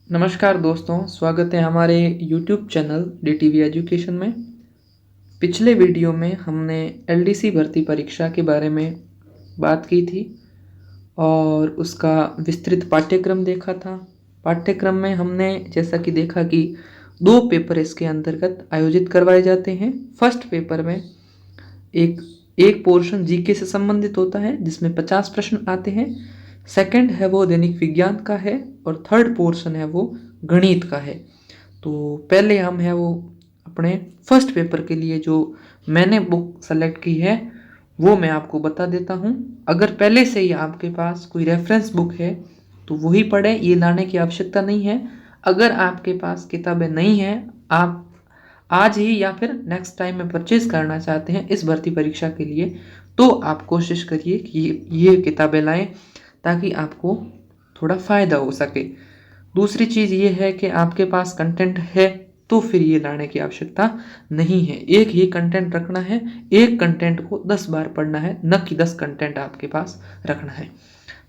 नमस्कार दोस्तों, स्वागत है हमारे YouTube चैनल DTV एजुकेशन में। पिछले वीडियो में हमने LDC भर्ती परीक्षा के बारे में बात की थी और उसका विस्तृत पाठ्यक्रम देखा था। पाठ्यक्रम में हमने जैसा कि देखा कि 2 पेपर इसके अंतर्गत आयोजित करवाए जाते हैं। फर्स्ट पेपर में एक एक पोर्शन जीके से संबंधित होता है जिसमें 50 प्रश्न आते हैं। सेकंड है वो दैनिक विज्ञान का है और थर्ड पोर्शन है वो गणित का है। तो पहले हम है वो अपने फर्स्ट पेपर के लिए जो मैंने बुक सेलेक्ट की है वो मैं आपको बता देता हूँ। अगर पहले से ही आपके पास कोई रेफरेंस बुक है तो वही पढ़ें, ये लाने की आवश्यकता नहीं है। अगर आपके पास किताबें नहीं हैं, आप आज ही या फिर नेक्स्ट टाइम में परचेज करना चाहते हैं इस भर्ती परीक्षा के लिए, तो आप कोशिश करिए कि ये किताबें लाएं ताकि आपको थोड़ा फ़ायदा हो सके। दूसरी चीज़ ये है कि आपके पास कंटेंट है तो फिर ये लाने की आवश्यकता नहीं है। एक ही कंटेंट रखना है, एक कंटेंट को 10 बार पढ़ना है, न कि 10 कंटेंट आपके पास रखना है।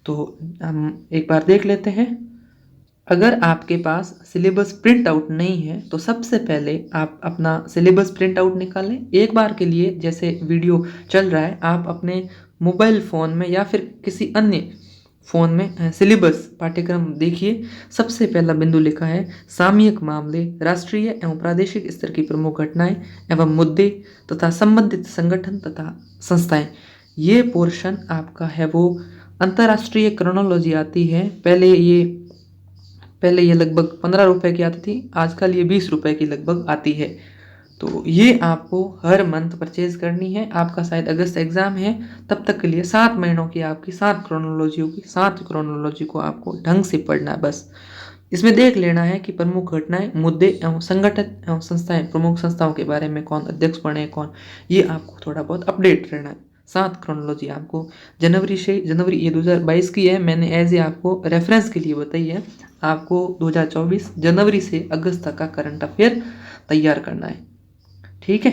तो हम एक बार देख लेते हैं। अगर आपके पास सिलेबस प्रिंट आउट नहीं है तो सबसे पहले आप अपना सिलेबस प्रिंट आउट निकालें। एक बार के लिए जैसे वीडियो चल रहा है आप अपने मोबाइल फ़ोन में या फिर किसी अन्य फ़ोन में सिलेबस पाठ्यक्रम देखिए। सबसे पहला बिंदु लिखा है सामयिक मामले, राष्ट्रीय एवं प्रादेशिक स्तर की प्रमुख घटनाएं एवं मुद्दे तथा संबंधित संगठन तथा संस्थाएं। ये पोर्शन आपका है वो अंतर्राष्ट्रीय क्रोनोलॉजी आती है। पहले ये लगभग 15 रुपए की आती थी, आजकल ये 20 रुपए की लगभग आती है। तो ये आपको हर मंथ परचेज करनी है। आपका शायद अगस्त एग्ज़ाम है, तब तक के लिए 7 महीनों की आपकी 7 क्रोनोलॉजी होगी। 7 क्रोनोलॉजी को आपको ढंग से पढ़ना है बस। इसमें देख लेना है कि प्रमुख घटनाएं, मुद्दे एवं संगठन एवं संस्थाएं, प्रमुख संस्थाओं के बारे में कौन अध्यक्ष बने, कौन, ये आपको थोड़ा बहुत अपडेट रहना है। 7 क्रोनोलॉजी आपको जनवरी ये 2022 की है, मैंने एज ए आपको रेफरेंस के लिए बताई है। आपको 2024 जनवरी से अगस्त तक का करंट अफेयर तैयार करना है, ठीक है।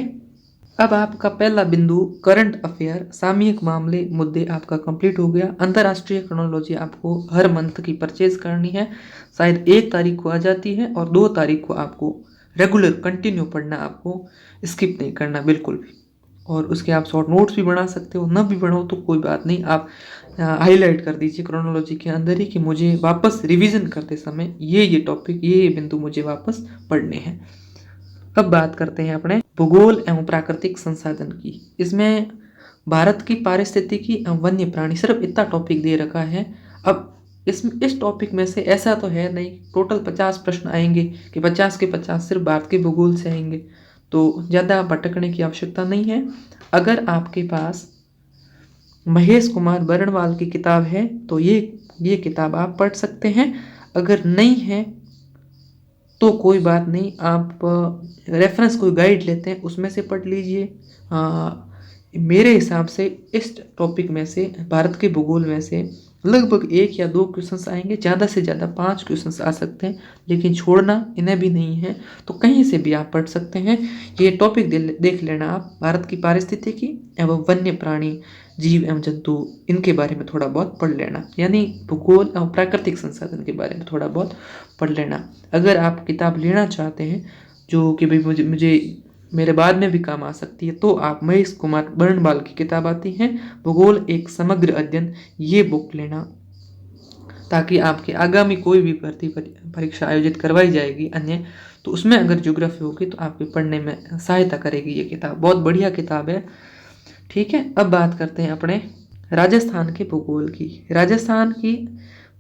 अब आपका पहला बिंदु करंट अफेयर, सामयिक मामले, मुद्दे आपका कंप्लीट हो गया। अंतर्राष्ट्रीय क्रोनोलॉजी आपको हर मंथ की परचेज करनी है। शायद 1 तारीख को आ जाती है और 2 तारीख को आपको रेगुलर कंटिन्यू पढ़ना, आपको स्किप नहीं करना बिल्कुल भी। और उसके आप शॉर्ट नोट्स भी बना सकते हो, ना भी बनाओ तो कोई बात नहीं, आप हाईलाइट कर दीजिए क्रोनोलॉजी के अंदर ही कि मुझे वापस रिवीजन करते समय ये टॉपिक, ये बिंदु मुझे वापस पढ़ने हैं। अब बात करते हैं अपने भूगोल एवं प्राकृतिक संसाधन की। इसमें भारत की पारिस्थितिकी एवं वन्य प्राणी, सिर्फ इतना टॉपिक दे रखा है। अब इस टॉपिक में से ऐसा तो है नहीं टोटल 50 प्रश्न आएंगे कि 50 के 50 सिर्फ भारत के भूगोल से आएंगे, तो ज़्यादा भटकने की आवश्यकता नहीं है। अगर आपके पास महेश कुमार बरनवाल की किताब है तो ये किताब आप पढ़ सकते हैं। अगर नहीं है तो कोई बात नहीं, आप रेफरेंस कोई गाइड लेते हैं उसमें से पढ़ लीजिए। मेरे हिसाब से इस टॉपिक में से, भारत के भूगोल में से लगभग 1 या 2 क्वेश्चंस आएंगे, ज़्यादा से ज़्यादा 5 क्वेश्चंस आ सकते हैं, लेकिन छोड़ना इन्हें भी नहीं है, तो कहीं से भी आप पढ़ सकते हैं। ये टॉपिक देख लेना आप, भारत की पारिस्थितिकी एवं वन्य प्राणी, जीव एवं जंतु, इनके बारे में थोड़ा बहुत पढ़ लेना, यानी भूगोल एवं प्राकृतिक संसाधन के बारे में थोड़ा बहुत पढ़ लेना। अगर आप किताब लेना चाहते हैं जो कि भाई मुझे मेरे बाद में भी काम आ सकती है, तो आप महेश कुमार बरनवाल की किताब आती है भूगोल एक समग्र अध्ययन, ये बुक लेना, ताकि आपके आगामी कोई भी भर्ती परीक्षा आयोजित करवाई जाएगी अन्य, तो उसमें अगर ज्योग्राफी होगी तो आपके पढ़ने में सहायता करेगी। ये किताब बहुत बढ़िया किताब है, ठीक है। अब बात करते हैं अपने राजस्थान के भूगोल की। राजस्थान की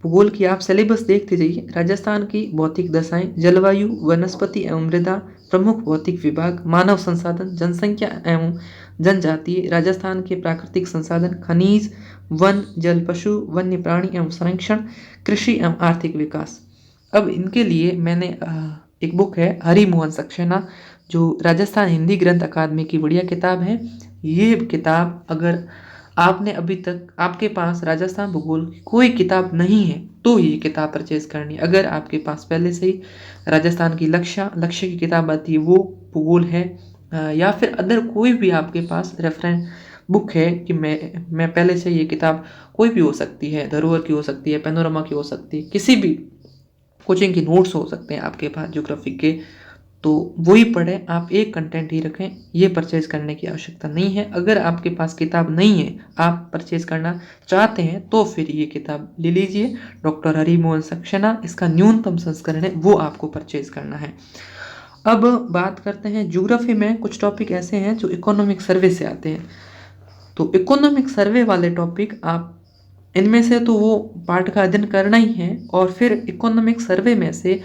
भूगोल की आप सिलेबस देखते जाइए। राजस्थान की भौतिक दशाएं, जलवायु, वनस्पति एवं मृदा, प्रमुख भौतिक विभाग, मानव संसाधन, जनसंख्या एवं जनजाति, राजस्थान के प्राकृतिक संसाधन, खनिज, वन, जल, पशु, वन्य प्राणी एवं संरक्षण, कृषि एवं आर्थिक विकास। अब इनके लिए मैंने एक बुक है हरि मोहन सक्सेना, जो राजस्थान हिंदी ग्रंथ अकादमी की बढ़िया किताब है। ये किताब अगर आपने अभी तक, आपके पास राजस्थान भूगोल की कोई किताब नहीं है तो ये किताब परचेज करनी है। अगर आपके पास पहले से ही राजस्थान की लक्ष्य की किताब आती है वो भूगोल है, या फिर अदर कोई भी आपके पास रेफरेंस बुक है कि मैं पहले से ये किताब, कोई भी हो सकती है, धरोहर की हो सकती है, पैनोरमा की हो सकती है, किसी भी कोचिंग के नोट्स हो सकते हैं आपके पास ज्योग्राफी के, तो वही पढ़ें। आप एक कंटेंट ही रखें, ये परचेज करने की आवश्यकता नहीं है। अगर आपके पास किताब नहीं है, आप परचेज करना चाहते हैं, तो फिर ये किताब ले लीजिए, डॉक्टर हरिमोहन सक्सेना। इसका न्यूनतम संस्करण है, वो आपको परचेज करना है। अब बात करते हैं ज्योग्राफी में कुछ टॉपिक ऐसे हैं जो इकोनॉमिक सर्वे से आते हैं। तो इकोनॉमिक सर्वे वाले टॉपिक आप इनमें से तो वो पार्ट का अध्ययन करना ही है, और फिर इकोनॉमिक सर्वे में से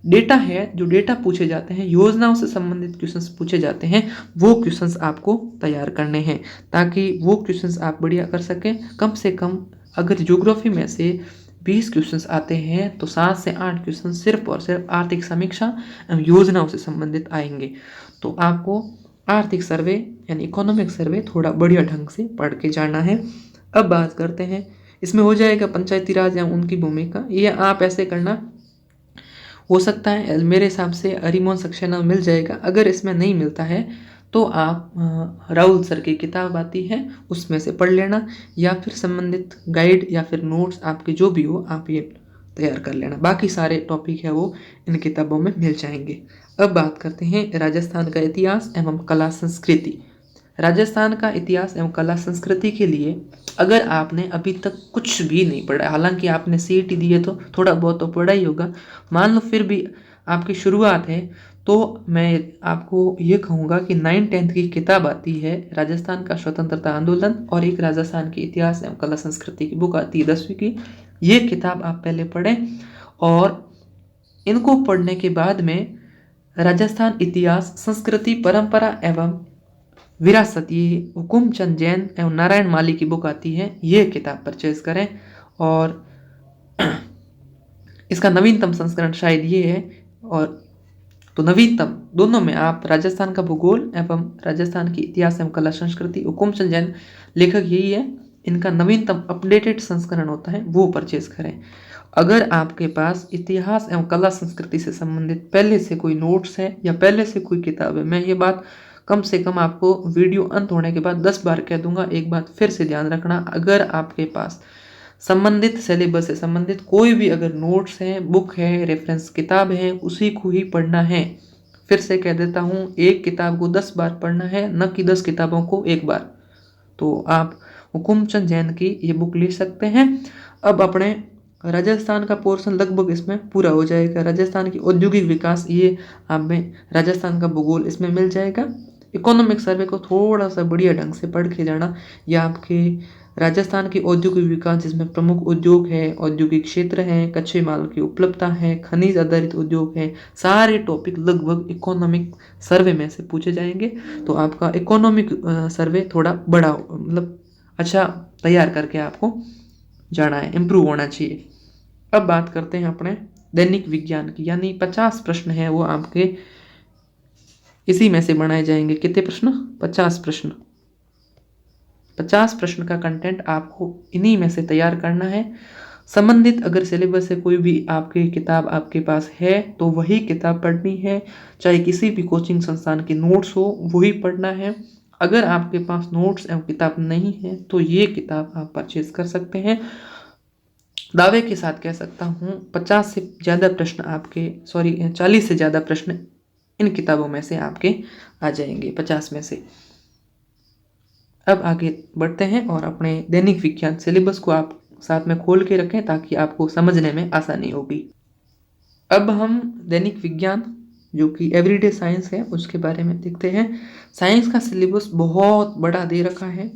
डेटा है, जो डेटा पूछे जाते हैं, योजनाओं से संबंधित क्वेश्चंस पूछे जाते हैं, वो क्वेश्चंस आपको तैयार करने हैं, ताकि वो क्वेश्चंस आप बढ़िया कर सकें। कम से कम अगर ज्योग्राफी में से 20 क्वेश्चंस आते हैं तो 7 से 8 क्वेश्चन सिर्फ और सिर्फ आर्थिक समीक्षा एवं योजनाओं से संबंधित आएंगे। तो आपको आर्थिक सर्वे यानी इकोनॉमिक सर्वे थोड़ा बढ़िया ढंग से पढ़ के जाना है। अब बात करते हैं, इसमें हो जाएगा पंचायती राज या उनकी भूमिका। ये आप ऐसे करना, हो सकता है मेरे हिसाब से हरिमोहन सक्सेना मिल जाएगा। अगर इसमें नहीं मिलता है तो आप राहुल सर की किताब आती है उसमें से पढ़ लेना, या फिर संबंधित गाइड या फिर नोट्स आपके जो भी हो आप ये तैयार कर लेना। बाकी सारे टॉपिक है वो इन किताबों में मिल जाएंगे। अब बात करते हैं राजस्थान का इतिहास एवं कला संस्कृति। राजस्थान का इतिहास एवं कला संस्कृति के लिए अगर आपने अभी तक कुछ भी नहीं पढ़ा, हालांकि आपने सीईटी दी है तो थोड़ा बहुत तो पढ़ा ही होगा, मान लो फिर भी आपकी शुरुआत है, तो मैं आपको ये कहूँगा कि 9th-10th की किताब आती है राजस्थान का स्वतंत्रता आंदोलन, और एक राजस्थान की इतिहास एवं कला संस्कृति की बुक आती है 10वीं की। ये किताब आप पहले पढ़ें, और इनको पढ़ने के बाद में राजस्थान इतिहास, संस्कृति, परंपरा एवं विरासत, ये हुकुमचंद जैन एवं नारायण माली की बुक आती है, ये किताब परचेज करें। और इसका नवीनतम संस्करण शायद ये है। और तो नवीनतम दोनों में आप राजस्थान का भूगोल एवं राजस्थान की इतिहास एवं कला संस्कृति, हुकुमचंद जैन लेखक यही है, इनका नवीनतम अपडेटेड संस्करण होता है, वो परचेज करें। अगर आपके पास इतिहास एवं कला संस्कृति से संबंधित पहले से कोई नोट्स है या पहले से कोई किताब है, मैं ये बात कम से कम आपको वीडियो अंत होने के बाद 10 बार कह दूंगा, एक बात फिर से ध्यान रखना, अगर आपके पास संबंधित सिलेबस से संबंधित कोई भी अगर नोट्स हैं, बुक है, रेफरेंस किताब है, उसी को ही पढ़ना है। फिर से कह देता हूँ, एक किताब को 10 बार पढ़ना है, न कि 10 किताबों को एक बार। तो आप हुकुमचंद जैन की ये बुक ले सकते हैं। अब अपने राजस्थान का पोर्शन लगभग इसमें पूरा हो जाएगा। राजस्थान की औद्योगिक विकास, ये आप में राजस्थान का भूगोल इसमें मिल जाएगा। इकोनॉमिक सर्वे को थोड़ा सा बढ़िया ढंग से पढ़ के जाना, या आपके राजस्थान की औद्योगिक विकास जिसमें प्रमुख उद्योग है, औद्योगिक क्षेत्र है, कच्चे माल की उपलब्धता है, खनिज आधारित उद्योग है, सारे टॉपिक लगभग इकोनॉमिक सर्वे में से पूछे जाएंगे। तो आपका इकोनॉमिक सर्वे थोड़ा बड़ा, मतलब अच्छा तैयार करके आपको जाना है, इम्प्रूव होना चाहिए। अब बात करते हैं अपने दैनिक विज्ञान की, यानी 50 प्रश्न है वो आपके इसी में से बनाए जाएंगे। कितने प्रश्न? 50 प्रश्न। 50 प्रश्न का कंटेंट आपको इन्हीं में से तैयार करना है। संबंधित अगर सिलेबस से कोई भी आपकी किताब आपके पास है तो वही किताब पढ़नी है, चाहे किसी भी कोचिंग संस्थान के नोट्स हो वही पढ़ना है। अगर आपके पास नोट्स एवं किताब नहीं है तो ये किताब आप परचेज कर सकते हैं। दावे के साथ कह सकता हूँ 50 से ज़्यादा प्रश्न आपके 40 से ज़्यादा प्रश्न इन किताबों में से आपके आ जाएंगे 50 में से। अब आगे बढ़ते हैं और अपने दैनिक विज्ञान सिलेबस को आप साथ में खोल के रखें ताकि आपको समझने में आसानी होगी। अब हम दैनिक विज्ञान जो कि एवरीडे साइंस है उसके बारे में देखते हैं। साइंस का सिलेबस बहुत बड़ा दे रखा है,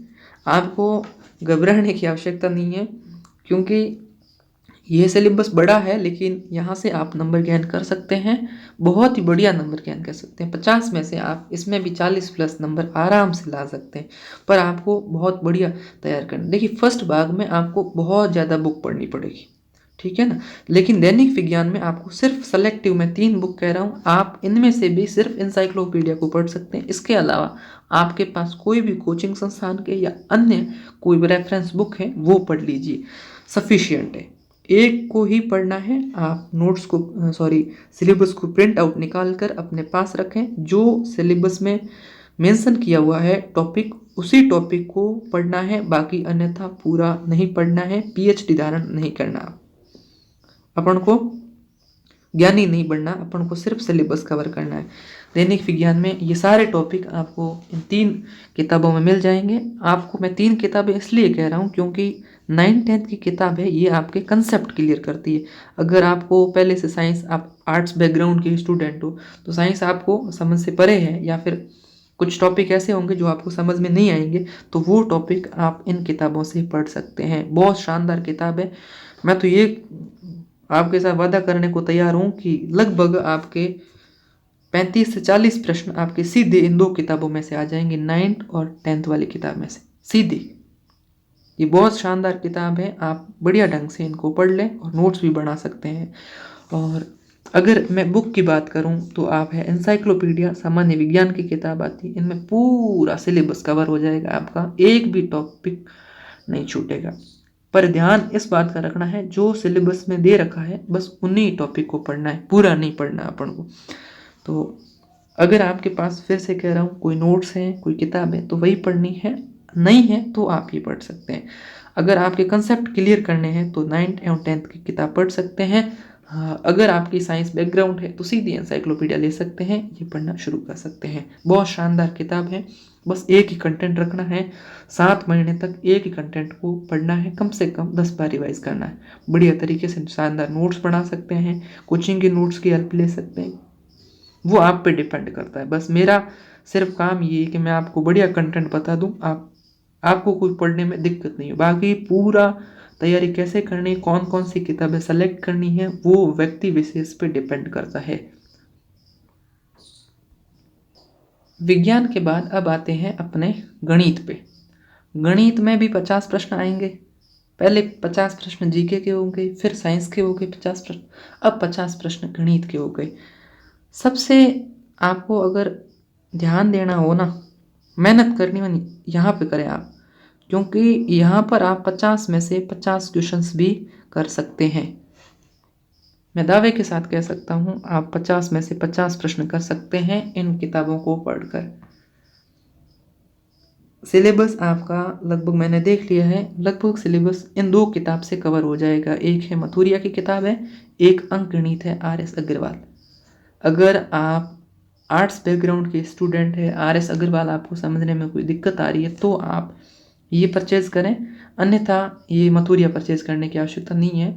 आपको घबराने की आवश्यकता नहीं है, क्योंकि यह सिलेबस बड़ा है लेकिन यहाँ से आप नंबर गेन कर सकते हैं, बहुत ही बढ़िया नंबर गेन कर सकते हैं। 50 में से आप इसमें भी 40+ नंबर आराम से ला सकते हैं, पर आपको बहुत बढ़िया तैयार करना। देखिए फर्स्ट भाग में आपको बहुत ज़्यादा बुक पढ़नी पड़ेगी, ठीक है ना, लेकिन दैनिक विज्ञान में आपको सिर्फ सेलेक्टिव में 3 बुक कह रहा हूँ, आप इनमें से भी सिर्फ इंसाइक्लोपीडिया को पढ़ सकते हैं। इसके अलावा आपके पास कोई भी कोचिंग संस्थान के या अन्य कोई भी रेफरेंस बुक है वो पढ़ लीजिए, सफिशियंट है। एक को ही पढ़ना है। आप नोट्स को सिलेबस को प्रिंट आउट निकाल कर अपने पास रखें, जो सिलेबस में मेंशन किया हुआ है टॉपिक उसी टॉपिक को पढ़ना है, बाकी अन्यथा पूरा नहीं पढ़ना है। पीएचडी धारण नहीं करना अपन को। ज्ञानी नहीं बनना, अपन को सिर्फ सिलेबस कवर करना है। दैनिक विज्ञान में ये सारे टॉपिक आपको इन 3 किताबों में मिल जाएंगे। आपको मैं 3 किताबें इसलिए कह रहा हूँ क्योंकि 9th-10th की किताब है, ये आपके कंसेप्ट क्लियर करती है। अगर आपको पहले से साइंस, आप आर्ट्स बैकग्राउंड के स्टूडेंट हो तो साइंस आपको समझ से परे है, या फिर कुछ टॉपिक ऐसे होंगे जो आपको समझ में नहीं आएंगे, तो वो टॉपिक आप इन किताबों से पढ़ सकते हैं। बहुत शानदार किताब है। मैं तो ये आपके साथ वादा करने को तैयार हूँ कि लगभग आपके 35 से 40 प्रश्न आपके सीधे इन 2 किताबों में से आ जाएंगे, 9th और 10th वाली किताब में से सीधे। ये बहुत शानदार किताब है, आप बढ़िया ढंग से इनको पढ़ लें और नोट्स भी बना सकते हैं। और अगर मैं बुक की बात करूं तो आप है एनसाइक्लोपीडिया सामान्य विज्ञान की किताब आती है, इनमें पूरा सिलेबस कवर हो जाएगा, आपका एक भी टॉपिक नहीं छूटेगा। पर ध्यान इस बात का रखना है, जो सिलेबस में दे रखा है बस उन्हीं टॉपिक को पढ़ना है, पूरा नहीं पढ़ना अपन को। तो अगर आपके पास, फिर से कह रहा हूँ, कोई नोट्स हैं, कोई किताब है तो वही पढ़नी है, नहीं है तो आप ये पढ़ सकते हैं। अगर आपके कंसेप्ट क्लियर करने हैं तो 9th एवं 10th की किताब पढ़ सकते हैं। अगर आपकी साइंस बैकग्राउंड है तो सीधी एनसाइक्लोपीडिया ले सकते हैं, ये पढ़ना शुरू कर सकते हैं। बहुत शानदार किताब है, बस एक ही कंटेंट रखना है, 7 महीने तक एक ही कंटेंट को पढ़ना है, कम से कम 10 बार रिवाइज करना है। बढ़िया तरीके से शानदार नोट्स बना सकते हैं, कोचिंग के नोट्स की हेल्प ले सकते हैं, वो आप पे डिपेंड करता है। बस मेरा सिर्फ काम ये है कि मैं आपको बढ़िया कंटेंट बता दूं, आपको कोई पढ़ने में दिक्कत नहीं हो। बाकी पूरा तैयारी कैसे करनी, कौन कौन सी किताबें सेलेक्ट करनी है, वो व्यक्ति विशेष पे डिपेंड करता है। विज्ञान के बाद अब आते हैं अपने गणित पे। गणित में भी 50 प्रश्न आएंगे। पहले 50 प्रश्न जीके के हो गए, फिर साइंस के हो गए 50 प्रश्न, अब 50 प्रश्न गणित के हो गए। सबसे आपको अगर ध्यान देना हो ना, मेहनत करनी हो, यहाँ पे करें आप, क्योंकि यहाँ पर आप 50 में से 50 क्वेश्चंस भी कर सकते हैं। मैं दावे के साथ कह सकता हूँ आप 50 में से 50 प्रश्न कर सकते हैं इन किताबों को पढ़कर। सिलेबस आपका लगभग मैंने देख लिया है, लगभग सिलेबस इन 2 किताब से कवर हो जाएगा। एक है मथुरिया की किताब है, एक अंकगणित है RS अग्रवाल। अगर आप आर्ट्स बैकग्राउंड के स्टूडेंट है, RS अग्रवाल आपको समझने में कोई दिक्कत आ रही है तो आप ये परचेज़ करें, अन्यथा ये मथुरिया परचेज़ करने की आवश्यकता नहीं है।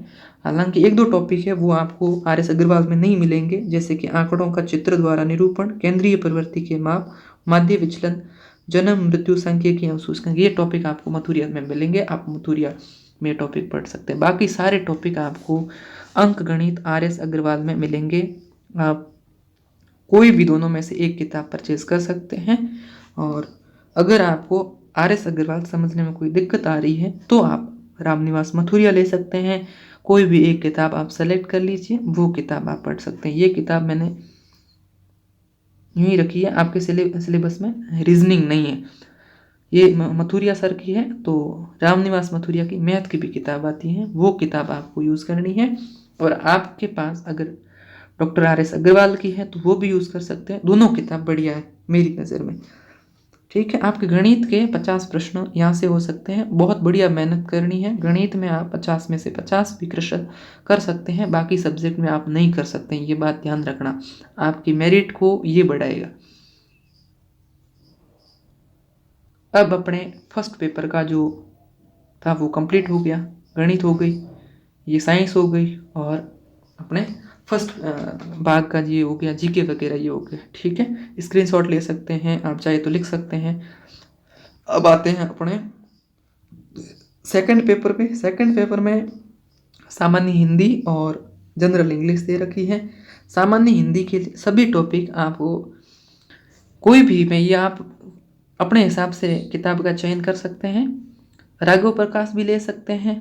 हालांकि 1-2 टॉपिक है वो आपको RS अग्रवाल में नहीं मिलेंगे, जैसे कि आंकड़ों का चित्र द्वारा निरूपण, केंद्रीय प्रवृत्ति के माप, माध्य विचलन, जन्म मृत्यु सांख्यिकी एवं सूचकांक, ये टॉपिक आपको मथुरिया में मिलेंगे, आप मथुरिया में टॉपिक पढ़ सकते हैं। बाकी सारे टॉपिक आपको अंक गणित RS अग्रवाल में मिलेंगे। आप कोई भी दोनों में से एक किताब परचेज कर सकते हैं। और अगर आपको RS अग्रवाल समझने में कोई दिक्कत आ रही है तो आप रामनिवास मथुरिया ले सकते हैं। कोई भी एक किताब आप सेलेक्ट कर लीजिए, वो किताब आप पढ़ सकते हैं। ये किताब मैंने यूँ ही रखी है, आपके सिलेबस में रीजनिंग नहीं है, ये मथुरिया सर की है, तो रामनिवास मथुरिया की मैथ की भी किताब आती है, वो किताब आपको यूज़ करनी है। और आपके पास अगर डॉक्टर RS अग्रवाल की है तो वो भी यूज़ कर सकते हैं। दोनों किताब बढ़िया है मेरी नज़र में। ठीक है, आपके गणित के 50 प्रश्न यहाँ से हो सकते हैं। बहुत बढ़िया मेहनत करनी है, गणित में आप 50 में से 50 भी क्वेश्चन कर सकते हैं, बाकी सब्जेक्ट में आप नहीं कर सकते हैं, ये बात ध्यान रखना, आपकी मेरिट को ये बढ़ाएगा। अब अपने फर्स्ट पेपर का जो था वो कंप्लीट हो गया, गणित हो गई, ये साइंस हो गई, और अपने फर्स्ट भाग का ये हो गया, जीके वगैरह ये हो गया। ठीक है, स्क्रीनशॉट ले सकते हैं, आप चाहे तो लिख सकते हैं। अब आते हैं अपने सेकंड पेपर पे। सेकंड पेपर में सामान्य हिंदी और जनरल इंग्लिश दे रखी है। सामान्य हिंदी के सभी टॉपिक आपको कोई भी में ये आप अपने हिसाब से किताब का चयन कर सकते हैं। राघव प्रकाश भी ले सकते हैं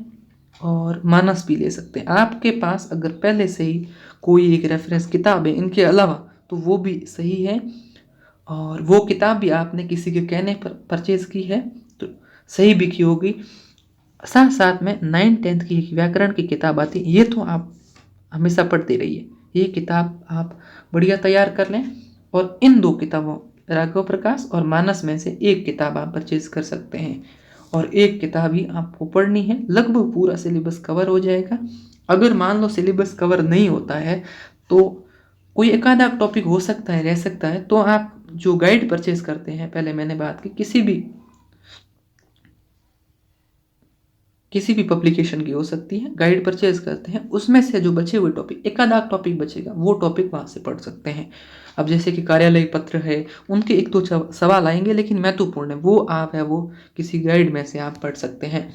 और मानस भी ले सकते हैं। आपके पास अगर पहले से ही कोई एक रेफरेंस किताब है इनके अलावा तो वो भी सही है, और वो किताब भी आपने किसी के कहने पर परचेज की है तो सही भी की होगी। साथ साथ में 9th-10th की एक व्याकरण की किताब आती है, ये तो आप हमेशा पढ़ते रहिए, ये किताब आप बढ़िया तैयार कर लें। और इन 2 किताबों राघव प्रकाश और मानस में से एक किताब आप परचेज कर सकते हैं, और एक किताब ही आपको पढ़नी है। लगभग पूरा सिलेबस कवर हो जाएगा। अगर मान लो सिलेबस कवर नहीं होता है तो कोई एक आधा टॉपिक हो सकता है, रह सकता है, तो आप जो गाइड परचेज करते हैं, पहले मैंने बात की, किसी भी पब्लिकेशन की हो सकती है, गाइड परचेज करते हैं, उसमें से जो बचे हुए टॉपिक, एक आधा टॉपिक बचेगा, वो टॉपिक वहाँ से पढ़ सकते हैं। अब जैसे कि कार्यालय पत्र है, उनके एक दो सवाल आएंगे लेकिन महत्वपूर्ण है, वो किसी गाइड में से आप पढ़ सकते हैं।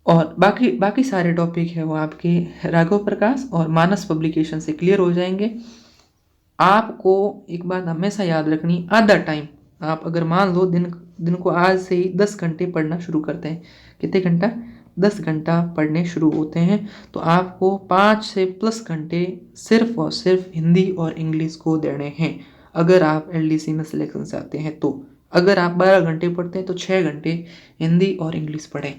और बाकी बाकी सारे टॉपिक है वो आपके राघव प्रकाश और मानस पब्लिकेशन से क्लियर हो जाएंगे। आपको एक बात हमेशा याद रखनी, आधा टाइम आप अगर मान लो दिन को आज से ही 10 घंटे पढ़ना शुरू करते हैं, कितने घंटा, 10 घंटा पढ़ने शुरू होते हैं, तो आपको 5 से प्लस घंटे सिर्फ और सिर्फ हिंदी और इंग्लिश को देने हैं, अगर आप एलडीसी में सिलेक्शन चाहते हैं। तो अगर आप 12 घंटे पढ़ते हैं तो 6 घंटे हिंदी और इंग्लिश पढ़ें,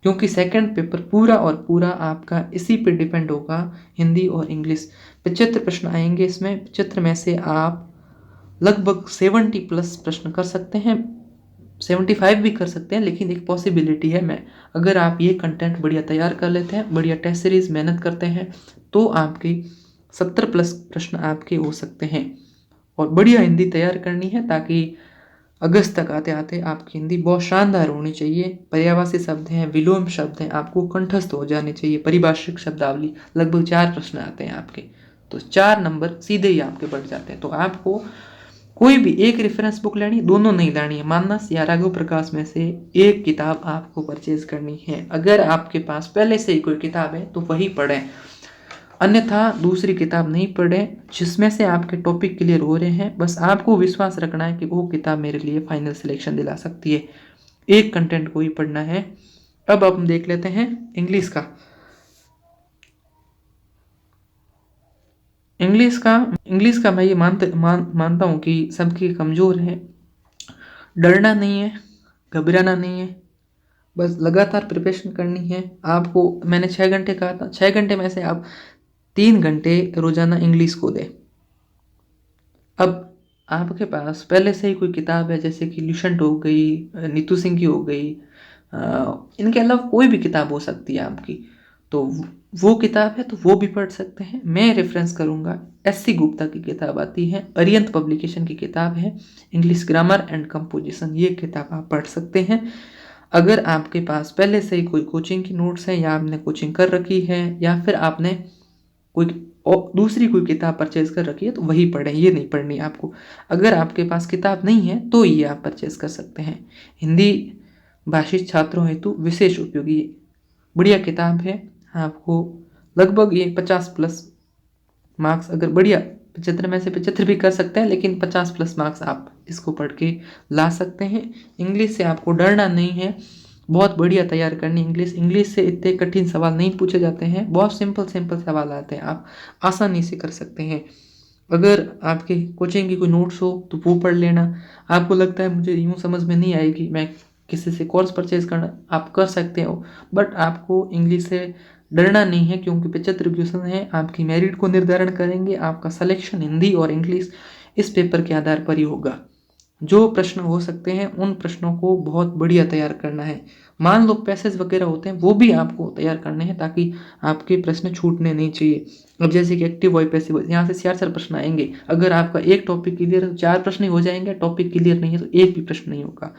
क्योंकि सेकंड पेपर पूरा और पूरा आपका इसी पे डिपेंड होगा, हिंदी और इंग्लिश। 75 प्रश्न आएंगे इसमें, 75 में से आप लगभग 70 प्लस प्रश्न कर सकते हैं, 75 भी कर सकते हैं, लेकिन एक पॉसिबिलिटी है, मैं अगर आप ये कंटेंट बढ़िया तैयार कर लेते हैं, बढ़िया टेस्ट सीरीज मेहनत करते हैं, तो आपके 70 प्लस प्रश्न आपके हो सकते हैं। और बढ़िया हिंदी तैयार करनी है ताकि अगस्त तक आते आते आपकी हिंदी बहुत शानदार होनी चाहिए। पर्यायवाची शब्द हैं, विलोम शब्द हैं, आपको कंठस्थ हो जाने चाहिए। परिभाषिक शब्दावली लगभग 4 प्रश्न आते हैं आपके, तो 4 नंबर सीधे ही आपके बढ़ जाते हैं। तो आपको कोई भी एक रेफरेंस बुक लेनी, दोनों नहीं लेनी है, मानस या राघव प्रकाश में से एक किताब आपको परचेज करनी है। अगर आपके पास पहले से ही कोई किताब है तो वही पढ़ें, अन्यथा दूसरी किताब नहीं पढ़ें जिसमें से आपके टॉपिक क्लियर हो रहे हैं। बस आपको विश्वास रखना है कि वो किताब मेरे लिए फाइनल सिलेक्शन दिला सकती है। एक कंटेंट को ही पढ़ना है। अब हम देख लेते हैं इंग्लिश का। इंग्लिश का मैं ये मानता हूँ कि सबकी कमज़ोर है। डरना नहीं है, घबराना नहीं है, बस लगातार प्रिपरेशन करनी है आपको। मैंने 6 घंटे कहा था, 6 घंटे में से आप 3 घंटे रोजाना इंग्लिश को दें। अब आपके पास पहले से ही कोई किताब है, जैसे कि ल्यूसेंट हो गई, नीतू सिंह की हो गई, इनके अलावा कोई भी किताब हो सकती है आपकी, तो वो किताब है तो वो भी पढ़ सकते हैं। मैं रेफरेंस करूँगा एससी गुप्ता की किताब आती है, अरिहंत पब्लिकेशन की किताब है, इंग्लिश ग्रामर एंड कंपोजिशन, ये किताब आप पढ़ सकते हैं। अगर आपके पास पहले से ही कोई कोचिंग की नोट्स है, या आपने कोचिंग कर रखी है, या फिर आपने कोई दूसरी कोई किताब परचेज कर रखी है, तो वही पढ़ें, ये नहीं पढ़नी आपको। अगर आपके पास किताब नहीं है तो ये आप परचेज कर सकते हैं। हिंदी भाषी छात्रों हेतु विशेष उपयोगी बढ़िया किताब है। आपको लगभग ये 50 प्लस मार्क्स, अगर बढ़िया 75 में से 75 भी कर सकते हैं, लेकिन 50 प्लस मार्क्स आप इसको पढ़ के ला सकते हैं। इंग्लिश से आपको डरना नहीं है, बहुत बढ़िया तैयार करनी इंग्लिश से इतने कठिन सवाल नहीं पूछे जाते हैं, बहुत सिंपल सवाल आते हैं, आप आसानी से कर सकते हैं। अगर आपके कोचिंग की कोई नोट्स हो तो वो पढ़ लेना। आपको लगता है मुझे यूँ समझ में नहीं आएगी, मैं किसी से कोर्स परचेज करना, आप कर सकते हो, बट आपको इंग्लिश से डरना नहीं है, क्योंकि 75 क्वेश्चन हैं, आपकी मेरिट को निर्धारण करेंगे। आपका सिलेक्शन हिंदी और इंग्लिश इस पेपर के आधार पर ही होगा। जो प्रश्न हो सकते हैं उन प्रश्नों को बहुत बढ़िया तैयार करना है। मान लो पैसेज वगैरह होते हैं, वो भी आपको तैयार करने हैं, ताकि आपके प्रश्न छूटने नहीं चाहिए। अब जैसे कि एक्टिव वॉइस पैसिव वॉइस, यहाँ से 4 प्रश्न आएंगे, अगर आपका एक टॉपिक क्लियर है तो 4 प्रश्न ही हो जाएंगे, टॉपिक क्लियर नहीं है तो एक भी प्रश्न नहीं होगा।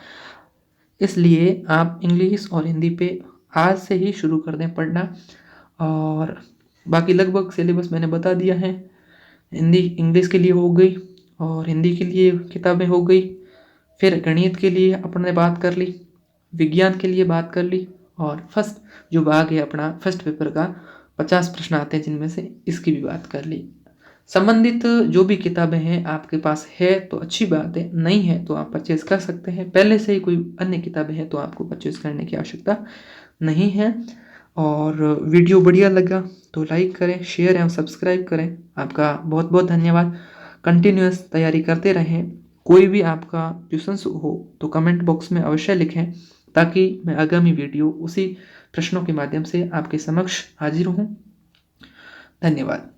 इसलिए आप इंग्लिश और हिंदी पे आज से ही शुरू कर दें पढ़ना। और बाकी लगभग सिलेबस मैंने बता दिया है। हिंदी इंग्लिश के लिए हो गई, और हिंदी के लिए किताबें हो गई, फिर गणित के लिए अपने बात कर ली, विज्ञान के लिए बात कर ली, और फर्स्ट जो भाग है अपना फर्स्ट पेपर का 50 प्रश्न आते हैं जिनमें से, इसकी भी बात कर ली। संबंधित जो भी किताबें हैं आपके पास है तो अच्छी बात है, नहीं है तो आप परचेज कर सकते हैं। पहले से ही कोई अन्य किताबें हैं तो आपको परचेज करने की आवश्यकता नहीं है। और वीडियो बढ़िया लगा तो लाइक करें, शेयर एवं सब्सक्राइब करें। आपका बहुत बहुत धन्यवाद। कंटिन्यूअस तैयारी करते रहें। कोई भी आपका क्वेश्चंस हो तो कमेंट बॉक्स में अवश्य लिखें, ताकि मैं आगामी वीडियो उसी प्रश्नों के माध्यम से आपके समक्ष हाजिर हूँ। धन्यवाद।